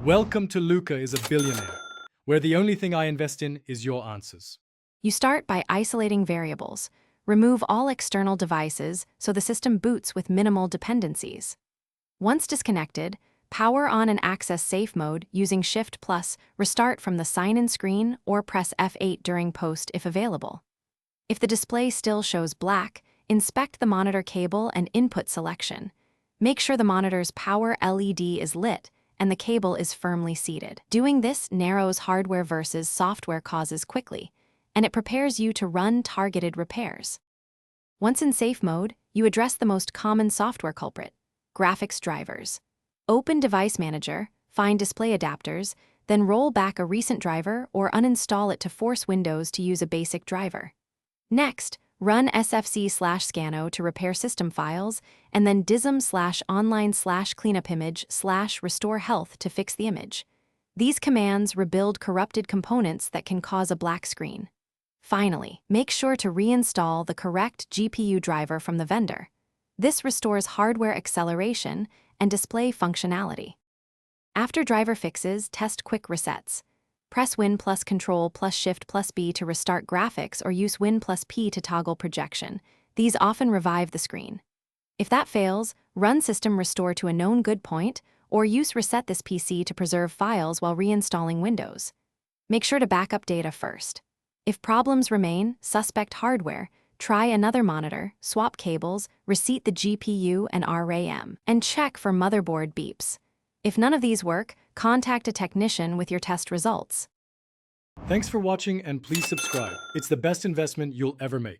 Welcome to Luca is a billionaire, where the only thing I invest in is your answers. You start by isolating variables. Remove all external devices so the system boots with minimal dependencies. Once disconnected, power on and access safe mode using Shift+, restart from the sign-in screen or press F8 during post if available. If the display still shows black, inspect the monitor cable and input selection. Make sure the monitor's power LED is lit and the cable is firmly seated. Doing this narrows hardware versus software causes quickly, and it prepares you to run targeted repairs. Once in safe mode, you address the most common software culprit, graphics drivers. Open Device Manager, find display adapters, then roll back a recent driver or uninstall it to force Windows to use a basic driver. Next, run sfc/scano to repair system files, and then dism/online/cleanupimage/restore health to fix the image. These commands rebuild corrupted components that can cause a black screen. Finally, make sure to reinstall the correct GPU driver from the vendor. This restores hardware acceleration and display functionality. After driver fixes, test quick resets. Press Win plus Control plus Shift plus B to restart graphics or use Win plus P to toggle projection. These often revive the screen. If that fails, run System Restore to a known good point or use Reset this PC to preserve files while reinstalling Windows. Make sure to backup data first. If problems remain, suspect hardware, try another monitor, swap cables, reseat the GPU and RAM, and check for motherboard beeps. If none of these work, contact a technician with your test results. Thanks for watching and please subscribe. It's the best investment you'll ever make.